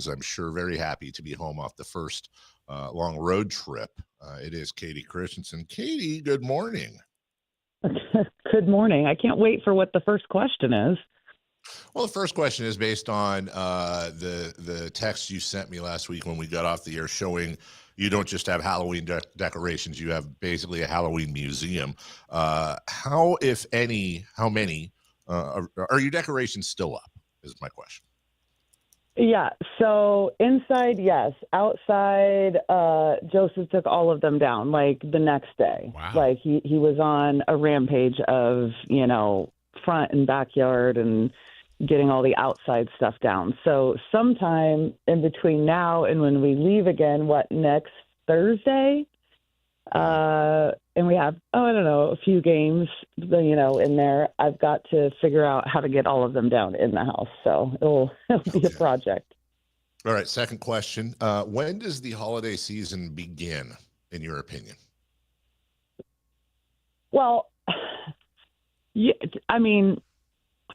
Kings, I'm sure, very happy to be home off the first long road trip. It is Kayte Christensen. Kayte, good morning. Good morning. I can't wait for what the first question is. Well, the first question is based on the text you sent me last week when we got off the air showing you don't just have Halloween decorations, you have basically a Halloween museum. How, if any, how many are your decorations still up is my question. Yeah, so inside, yes. Outside, Joseph took all of them down, like, the next day. Wow. Like, he was on a rampage of, front and backyard and getting all the outside stuff down. So sometime in between now and when we leave again, next Thursday? And we have, a few games, in there. I've got to figure out how to get all of them down in the house. So it'll be a project. All right. Second question. When does the holiday season begin, in your opinion? Well,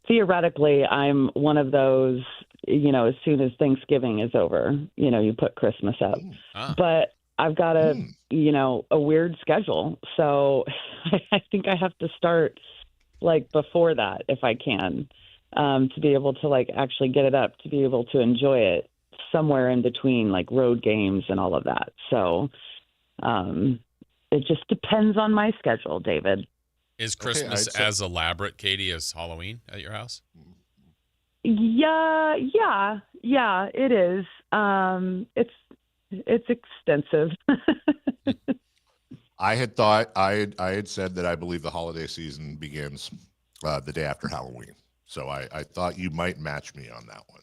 theoretically, I'm one of those, as soon as Thanksgiving is over, you put Christmas up. But I've got a weird schedule. So I think I have to start before that if I can, to be able to actually get it up, to be able to enjoy it somewhere in between road games and all of that. So it just depends on my schedule, David. Is Christmas as elaborate, Kayte, as Halloween at your house? Yeah, it is. It's extensive. I had said that I believe the holiday season begins the day after Halloween. So I thought you might match me on that one.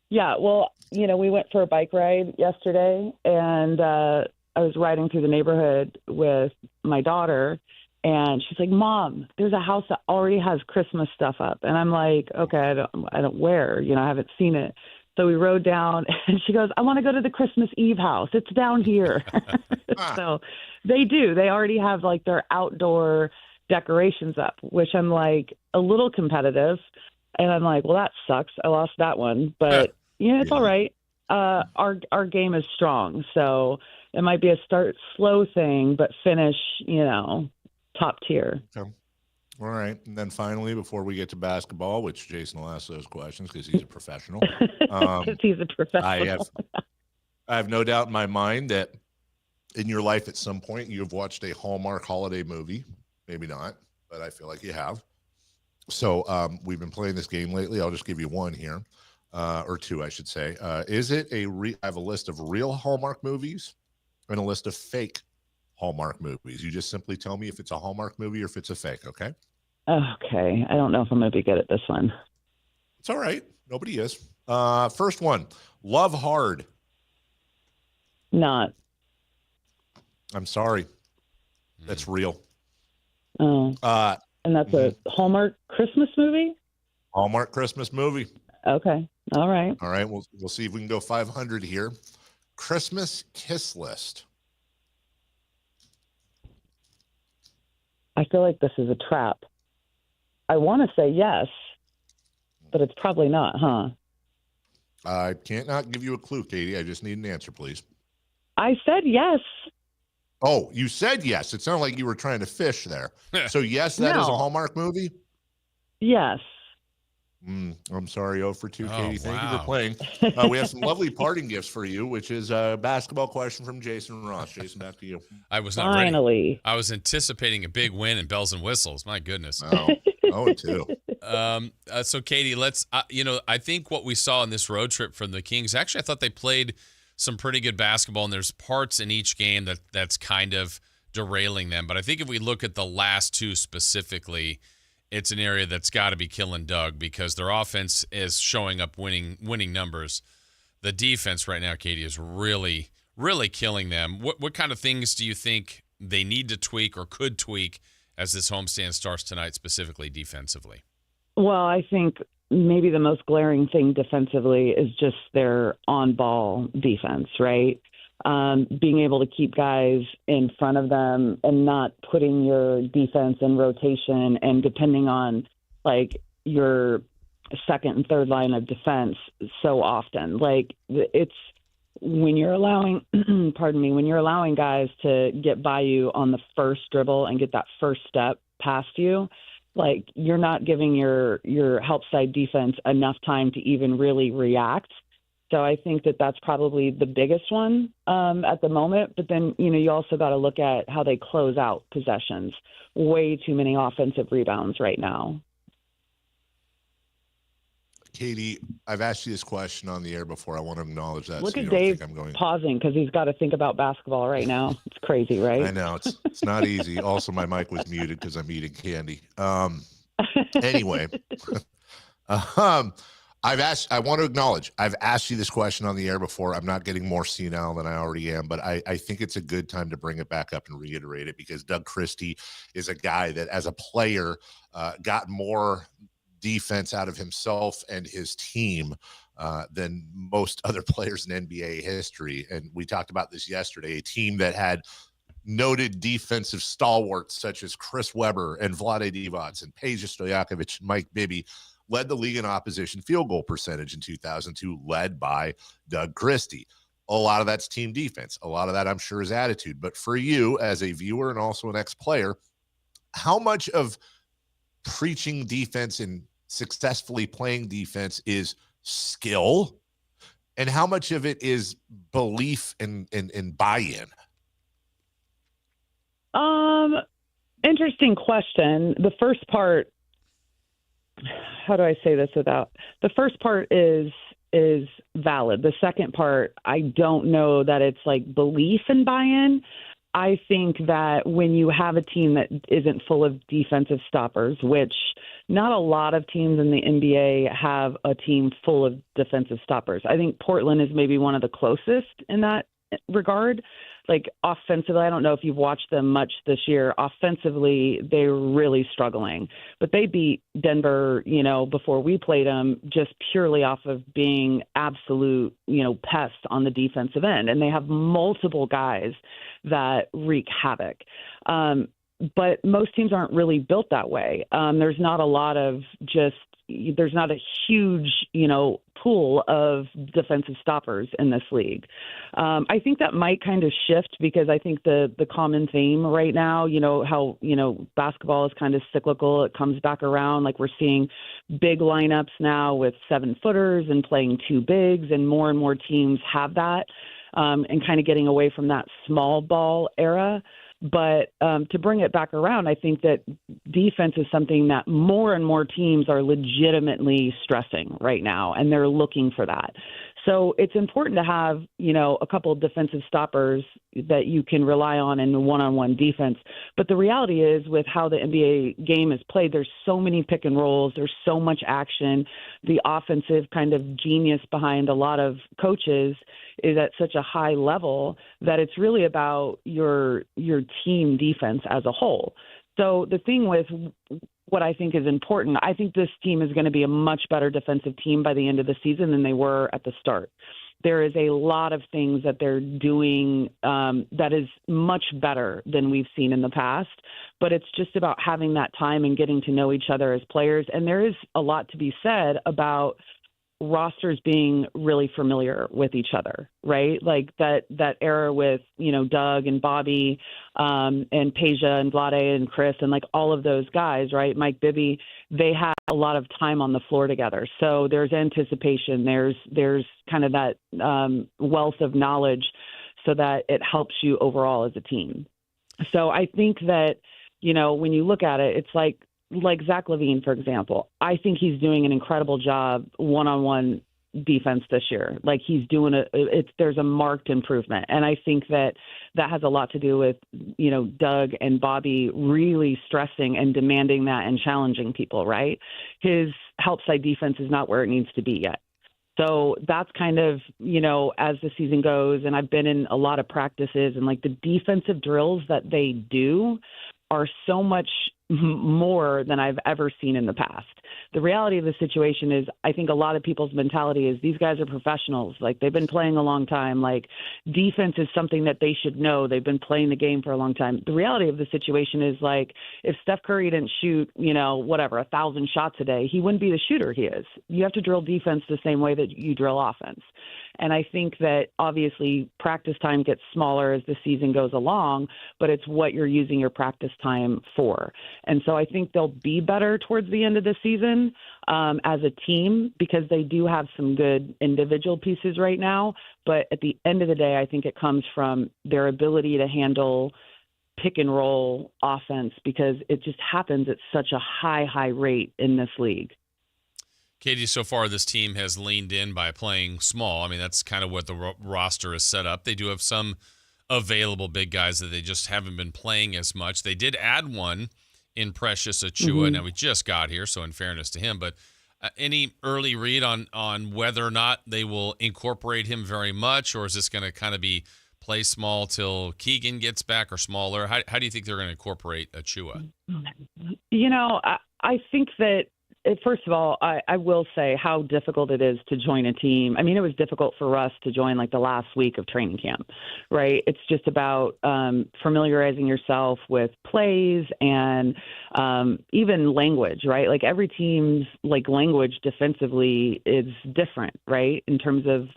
Yeah, well, we went for a bike ride yesterday, and I was riding through the neighborhood with my daughter, and she's like, "Mom, there's a house that already has Christmas stuff up." And I'm like, "Okay, I don't where, I haven't seen it." So we rode down, and she goes, "I want to go to the Christmas Eve house. It's down here." So they do. They already have their outdoor decorations up, which I'm a little competitive. And I'm like, well, that sucks. I lost that one. But, it's all right. Our game is strong. So it might be a start slow thing, but finish, top tier. Okay. All right. And then finally, before we get to basketball, which Jason will ask those questions because he's a professional. He's a professional. I have no doubt in my mind that in your life at some point you have watched a Hallmark holiday movie. Maybe not, but I feel like you have. So we've been playing this game lately. I'll just give you one here, or two, I should say. Is it I have a list of real Hallmark movies and a list of fake Hallmark movies. You just simply tell me if it's a Hallmark movie or if it's a fake, okay? Okay. I don't know if I'm going to be good at this one. It's all right. Nobody is. First one, Love Hard. Not. I'm sorry. That's real. Oh. And that's a Hallmark Christmas movie? Hallmark Christmas movie. Okay. All right. All right. We'll see if we can go 500 here. Christmas Kiss List. I feel like this is a trap. I want to say yes, but it's probably not, huh? I can't not give you a clue, Kayte. I just need an answer, please. I said yes. Oh, you said yes. It sounded like you were trying to fish there. So yes, that is a Hallmark movie? Yes. I'm sorry, 0 for 2, Kayte. Thank you for wow. playing. We have some lovely parting gifts for you, which is a basketball question from Jason Ross. Jason, back to you. I was not ready. I was anticipating a big win and bells and whistles. My goodness. Oh, 0-2. So, Kayte, let's, I think what we saw in this road trip from the Kings, actually, I thought they played some pretty good basketball, and there's parts in each game that's kind of derailing them. But I think if we look at the last two specifically, it's an area that's got to be killing Doug because their offense is showing up winning numbers. The defense right now, Kayte, is really, really killing them. What kind of things do you think they need to tweak or could tweak as this homestand starts tonight, specifically defensively? Well, I think maybe the most glaring thing defensively is just their on-ball defense, right? Being able to keep guys in front of them and not putting your defense in rotation and depending on your second and third line of defense so often. Like it's when you're allowing, pardon me, when you're allowing guys to get by you on the first dribble and get that first step past you, like you're not giving your help side defense enough time to even really react. So I think that that's probably the biggest one at the moment. But then, you also got to look at how they close out possessions. Way too many offensive rebounds right now. Kayte, I've asked you this question on the air before. I want to acknowledge that. Look so at you don't Dave think I'm going pausing because he's got to think about basketball right now. It's crazy, right? I know it's not easy. Also, my mic was muted because I'm eating candy. Anyway, I want to acknowledge I've asked you this question on the air before. I'm not getting more senile than I already am, but I think it's a good time to bring it back up and reiterate it because Doug Christie is a guy that as a player got more defense out of himself and his team than most other players in NBA history. And we talked about this yesterday, a team that had noted defensive stalwarts such as Chris Webber and Vlade Divac and Peja Stojakovic and Mike Bibby led the league in opposition field goal percentage in 2002, led by Doug Christie. A lot of that's team defense. A lot of that, I'm sure, is attitude. But for you as a viewer and also an ex-player, how much of preaching defense and successfully playing defense is skill, and how much of it is belief and buy-in? Interesting question. The first part, how do I say this without, the first part is valid. The second part, I don't know that it's like belief and buy-in. I think that when you have a team that isn't full of defensive stoppers, which not a lot of teams in the NBA have a team full of defensive stoppers. I think Portland is maybe one of the closest in that regard. Like offensively, I don't know if you've watched them much this year. Offensively, they're really struggling. But they beat Denver, before we played them, just purely off of being absolute, pests on the defensive end. And they have multiple guys that wreak havoc. But most teams aren't really built that way. There's not a lot of there's not a huge, pool of defensive stoppers in this league. I think that might kind of shift because I think the common theme right now, how, basketball is kind of cyclical. It comes back around. Like we're seeing big lineups now with 7-footers and playing 2 bigs, and more teams have that and kind of getting away from that small ball era. But to bring it back around, I think that defense is something that more and more teams are legitimately stressing right now, and they're looking for that. So it's important to have, a couple of defensive stoppers that you can rely on in one-on-one defense. But the reality is with how the NBA game is played, there's so many pick and rolls. There's so much action. The offensive kind of genius behind a lot of coaches is at such a high level that it's really about your team defense as a whole. So the thing with what I think is important, I think this team is going to be a much better defensive team by the end of the season than they were at the start. There is a lot of things that they're doing that is much better than we've seen in the past, but it's just about having that time and getting to know each other as players. And there is a lot to be said about rosters being really familiar with each other, right? Like that era with, Doug and Bobby and Peja and Vlade and Chris and like all of those guys, right? Mike Bibby, they had a lot of time on the floor together. So there's anticipation. There's kind of that wealth of knowledge so that it helps you overall as a team. So I think that, when you look at it, it's like Zach LaVine, for example, I think he's doing an incredible job one-on-one defense this year. Like he's doing there's a marked improvement. And I think that has a lot to do with, Doug and Bobby really stressing and demanding that and challenging people, right? His help side defense is not where it needs to be yet. So that's kind of, as the season goes, and I've been in a lot of practices and like the defensive drills that they do are so much more than I've ever seen in the past. The reality of the situation is, I think a lot of people's mentality is these guys are professionals. Like, they've been playing a long time. Like, defense is something that they should know. They've been playing the game for a long time. The reality of the situation is, like, if Steph Curry didn't shoot, 1,000 shots a day, he wouldn't be the shooter he is. You have to drill defense the same way that you drill offense. And I think that obviously practice time gets smaller as the season goes along, but it's what you're using your practice time for. And so I think they'll be better towards the end of the season as a team, because they do have some good individual pieces right now. But at the end of the day, I think it comes from their ability to handle pick and roll offense, because it just happens at such a high rate in this league. Kayte, so far this team has leaned in by playing small. I mean, that's kind of what the roster is set up. They do have some available big guys that they just haven't been playing as much. They did add one in Precious Achiuwa. Now, we just got here, so in fairness to him, but any early read on whether or not they will incorporate him very much, or is this going to kind of be play small till Keegan gets back, or smaller? How do you think they're going to incorporate Achiuwa? I think that, first of all, I will say how difficult it is to join a team. I mean, it was difficult for us to join like the last week of training camp, right? It's just about familiarizing yourself with plays and even language, right? Like, every team's like language defensively is different, right? In terms of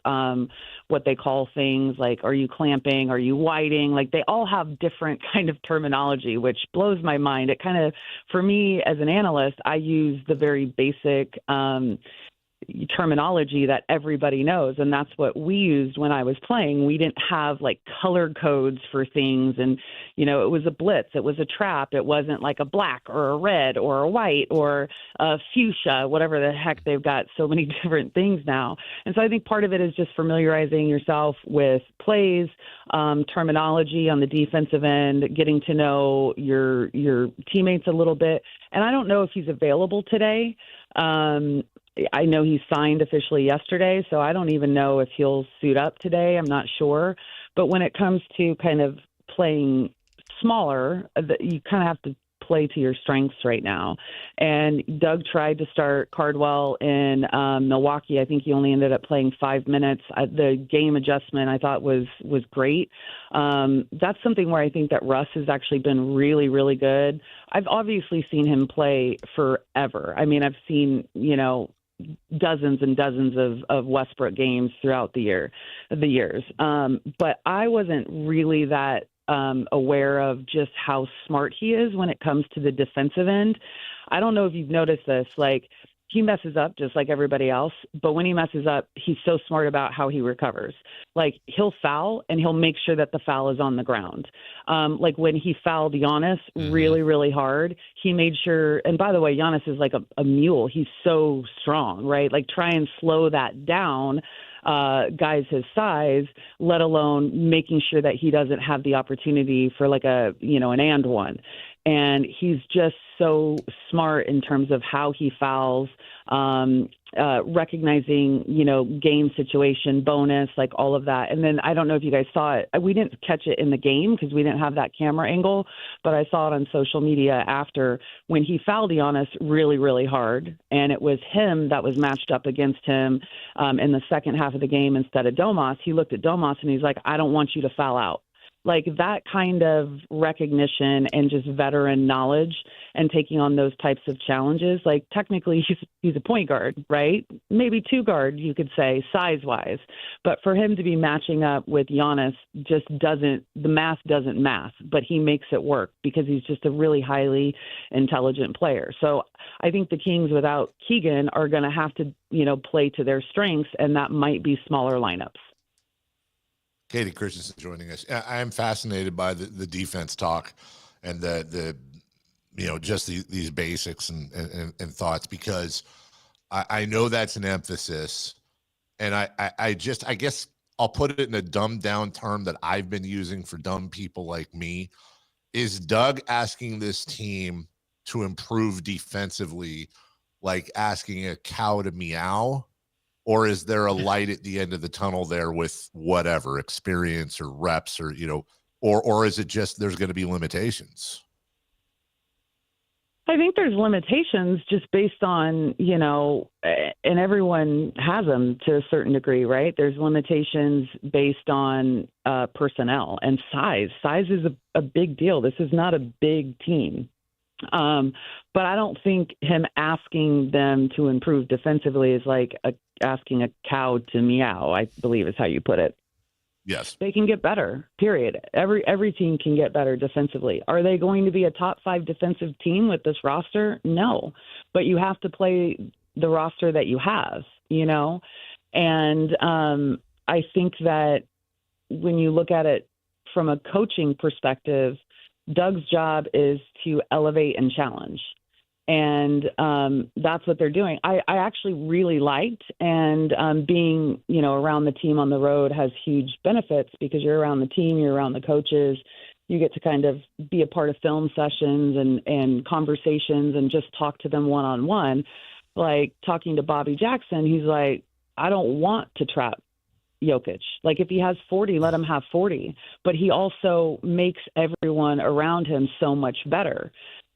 what they call things like, are you clamping? Are you whiting? Like, they all have different kind of terminology, which blows my mind. It kind of, for me as an analyst, I use the very basic terminology that everybody knows, and that's what we used when I was playing. We didn't have like color codes for things, and it was a blitz, it was a trap, it wasn't like a black or a red or a white or a fuchsia, whatever the heck. They've got so many different things now. And so I think part of it is just familiarizing yourself with plays, terminology on the defensive end, getting to know your teammates a little bit. And I don't know if he's available today. I know he signed officially yesterday, so I don't even know if he'll suit up today. I'm not sure. But when it comes to kind of playing smaller, you kind of have to play to your strengths right now. And Doug tried to start Cardwell in Milwaukee. I think he only ended up playing 5 minutes. The game adjustment I thought was great. That's something where I think that Russ has actually been really, really good. I've obviously seen him play forever. I mean, I've seen, dozens and dozens of Westbrook games throughout the years. But I wasn't really that aware of just how smart he is when it comes to the defensive end. I don't know if you've noticed this, like, he messes up just like everybody else, but when he messes up, he's so smart about how he recovers. Like, he'll foul and he'll make sure that the foul is on the ground. Like when he fouled Giannis really, really hard, he made sure, and by the way, Giannis is like a mule. He's so strong, right? Like, try and slow that down, guys his size, let alone making sure that he doesn't have the opportunity for like an and one. And he's just so smart in terms of how he fouls, recognizing, game situation, bonus, like all of that. And then I don't know if you guys saw it. We didn't catch it in the game because we didn't have that camera angle, but I saw it on social media after when he fouled Giannis really, really hard. And it was him that was matched up against him in the second half of the game instead of Domas. He looked at Domas and he's like, I don't want you to foul out. Like, that kind of recognition and just veteran knowledge and taking on those types of challenges. Like, technically he's a point guard, right? Maybe two guard, you could say, size-wise. But for him to be matching up with Giannis just the math doesn't math, but he makes it work because he's just a really highly intelligent player. So I think the Kings without Keegan are going to have to, play to their strengths, and that might be smaller lineups. Kayte Christensen joining us. I'm fascinated by the defense talk and the just these basics and thoughts, because I know that's an emphasis, and I guess I'll put it in a dumbed down term that I've been using for dumb people like me. Is Doug asking this team to improve defensively like asking a cow to meow? Or is there a light at the end of the tunnel there with whatever experience or reps or, or is it just there's going to be limitations? I think there's limitations just based on, and everyone has them to a certain degree, right? There's limitations based on personnel and size. Size is a big deal. This is not a big team. But I don't think him asking them to improve defensively is like asking a cow to meow, I believe is how you put it. Yes. They can get better, period. Every team can get better defensively. Are they going to be a top 5 defensive team with this roster? No. But you have to play the roster that you have, And I think that when you look at it from a coaching perspective, Doug's job is to elevate and challenge. And that's what they're doing. I actually really liked, and being, around the team on the road has huge benefits because you're around the team, you're around the coaches. You get to kind of be a part of film sessions and conversations and just talk to them one-on-one. Like talking to Bobby Jackson, he's like, I don't want to trap Jokic. Like if he has 40, let him have 40. But he also makes everyone around him so much better.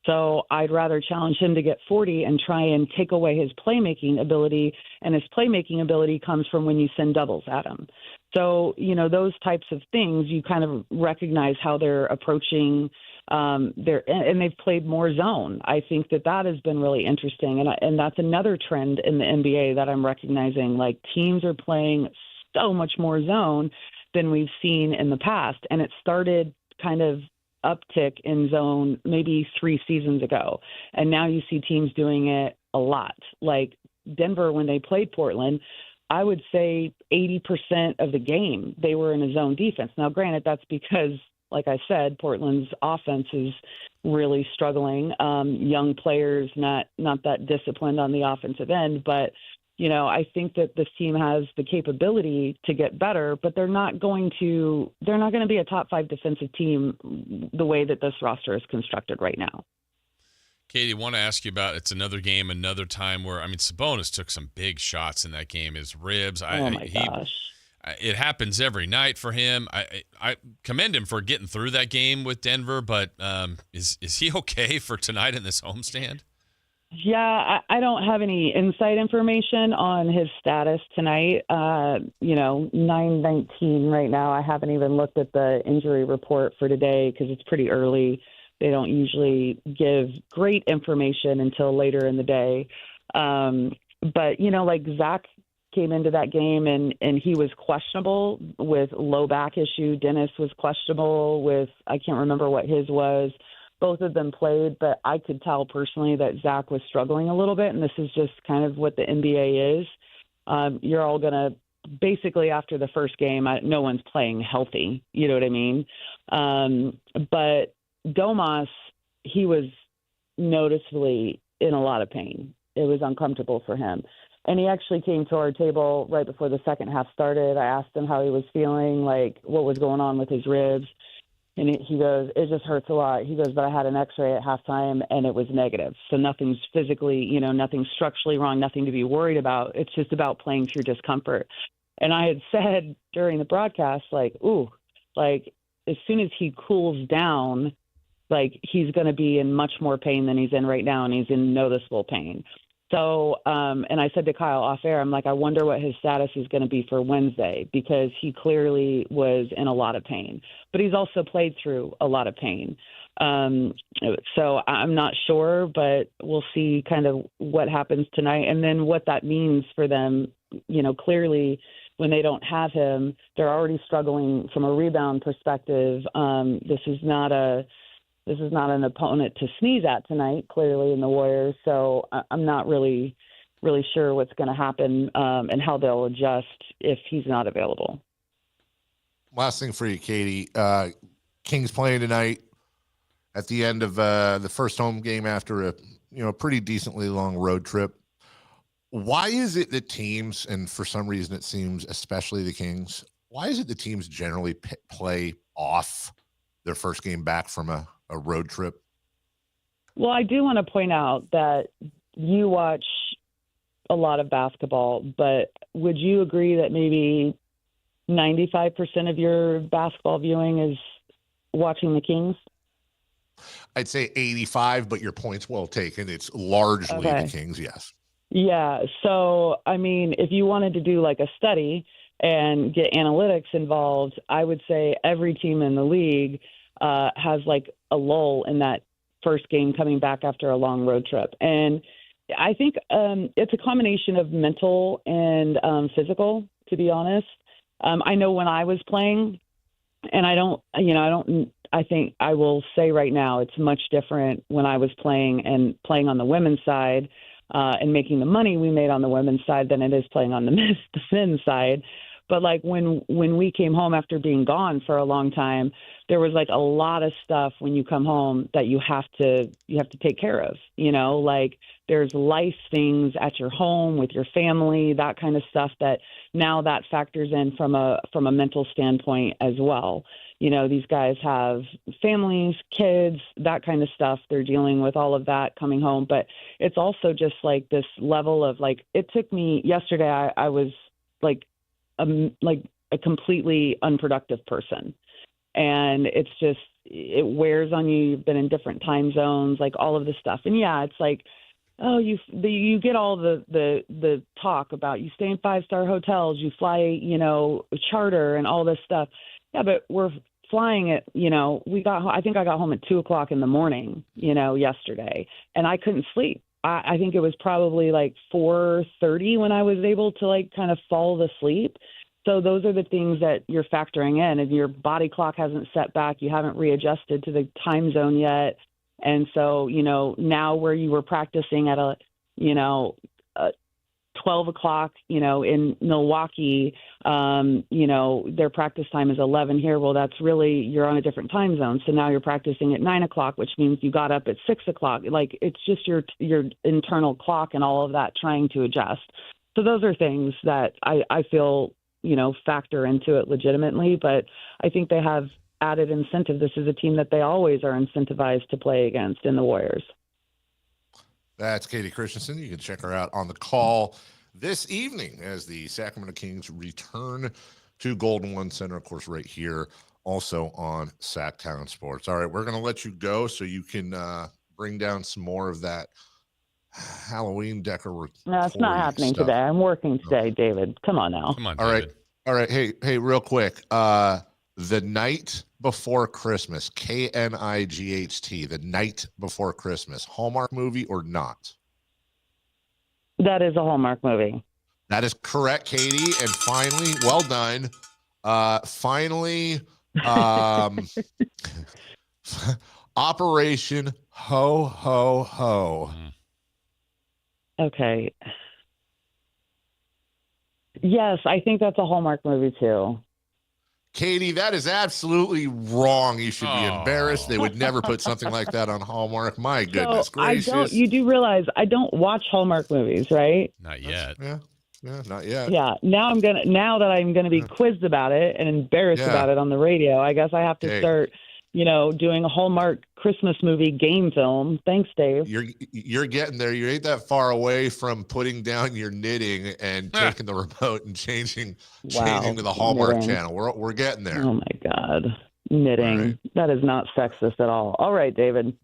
So I'd rather challenge him to get 40 and try and take away his playmaking ability. And his playmaking ability comes from when you send doubles at him. So, those types of things, you kind of recognize how they're approaching and they've played more zone. I think that has been really interesting. And that's another trend in the NBA that I'm recognizing. Like teams are playing so much more zone than we've seen in the past. And it started kind of uptick in zone maybe 3 seasons ago. And now you see teams doing it a lot. Like Denver, when they played Portland, I would say 80% of the game, they were in a zone defense. Now, granted, that's because, like I said, Portland's offense is really struggling. Young players, not that disciplined on the offensive end, but I think that this team has the capability to get better, but they're not going to be a top 5 defensive team the way that this roster is constructed right now. Kayte, I want to ask you about, it's another game, another time where, Sabonis took some big shots in that game. His ribs. Gosh. It happens every night for him. I commend him for getting through that game with Denver, but is he okay for tonight in this homestand? Yeah, I don't have any inside information on his status tonight. 9:19 right now. I haven't even looked at the injury report for today because it's pretty early. They don't usually give great information until later in the day. But, like Zach came into that game and he was questionable with low back issue. Dennis was questionable with, I can't remember what his was. Both of them played, but I could tell personally that Zach was struggling a little bit, and this is just kind of what the NBA is. You're all going to basically after the first game, no one's playing healthy. You know what I mean? But Domas, he was noticeably in a lot of pain. It was uncomfortable for him. And he actually came to our table right before the second half started. I asked him how he was feeling, like what was going on with his ribs. And he goes, it just hurts a lot. He goes, but I had an x-ray at halftime and it was negative. So nothing's physically, nothing structurally wrong, nothing to be worried about. It's just about playing through discomfort. And I had said during the broadcast, as soon as he cools down, he's going to be in much more pain than he's in right now. And he's in noticeable pain. So, and I said to Kyle off air, I'm like, I wonder what his status is going to be for Wednesday, because he clearly was in a lot of pain, but he's also played through a lot of pain. So I'm not sure, but we'll see kind of what happens tonight and then what that means for them. Clearly when they don't have him, they're already struggling from a rebound perspective. This is not an opponent to sneeze at tonight, clearly, in the Warriors. So I'm not really sure what's going to happen and how they'll adjust if he's not available. Last thing for you, Kayte. Kings playing tonight at the end of the first home game after a pretty decently long road trip. Why is it that teams, and for some reason it seems especially the Kings, why is it the teams generally play off their first game back from a road trip? Well, I do want to point out that you watch a lot of basketball, but would you agree that maybe 95% of your basketball viewing is watching the Kings? I'd say 85, but your point's well taken. It's largely Okay. the Kings, yes. Yeah. So, I mean, if you wanted to do like a study and get analytics involved, I would say every team in the league has like a lull in that first game coming back after a long road trip. And I think it's a combination of mental and physical, to be honest. I know when I was playing, and I think I will say right now it's much different when I was playing on the women's side and making the money we made on the women's side than it is playing on the men's side. But like when we came home after being gone for a long time, there was like a lot of stuff when you come home that you have to take care of, like there's life things at your home with your family, that kind of stuff that now that factors in from a mental standpoint as well. These guys have families, kids, that kind of stuff. They're dealing with all of that coming home. But it's also just like this level of like, it took me yesterday, I was like a completely unproductive person. And it's just, it wears on you. You've been in different time zones, like all of this stuff. And yeah, it's like, oh, you get all the talk about you stay in 5-star hotels, you fly, charter and all this stuff. Yeah, but we're flying at, I think I got home at 2:00 in the morning, yesterday, and I couldn't sleep. I think it was probably like 4:30 when I was able to like kind of fall asleep. So those are the things that you're factoring in, and your body clock hasn't set back. You haven't readjusted to the time zone yet. And so, now where you were practicing at a 12 o'clock, in Milwaukee, their practice time is 11 here. Well, that's really, you're on a different time zone. So now you're practicing at 9 o'clock, which means you got up at 6 o'clock. Like it's just your internal clock and all of that trying to adjust. So those are things that I feel, factor into it legitimately, but I think they have added incentive. This is a team that they always are incentivized to play against in the Warriors. That's Kayte Christensen. You can check her out on the call this evening as the Sacramento Kings return to Golden One Center, of course, right here, also on Sactown Sports. All right, we're going to let you go so you can bring down some more of that Halloween decor. No, it's not happening stuff today. I'm working today, David. Come on now. Come on, All David. right. All right. Hey, real quick. The Night Before Christmas, KNIGHT, The Night Before Christmas, Hallmark movie or not? That is a Hallmark movie. That is correct, Kayte. And finally, well done. Operation Ho Ho Ho. Okay. Yes, I think that's a Hallmark movie too. Kayte, that is absolutely wrong. You should be embarrassed. They would never put something like that on Hallmark. My goodness gracious. You do realize I don't watch Hallmark movies, right? Not yet. Yeah, not yet. Yeah. Now that I'm gonna be quizzed about it and embarrassed about it on the radio, I guess I have to start, doing a Hallmark Christmas movie game film. Thanks, Dave. You're getting there. You ain't that far away from putting down your knitting and taking the remote and changing to the Hallmark channel. We're getting there. Oh my God. Knitting. Right. That is not sexist at all. All right, David.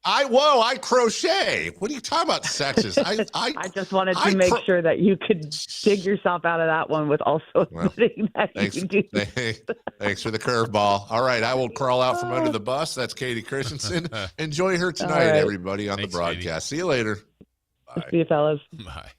I crochet. What are you talking about, sexist? I just wanted to make sure that you could dig yourself out of that one with also admitting that you do. Thanks for the curveball. All right, I will crawl out from under the bus. That's Kayte Christensen. Enjoy her tonight, everybody, on the broadcast. Katie. See you later. Bye. See you, fellas. Bye.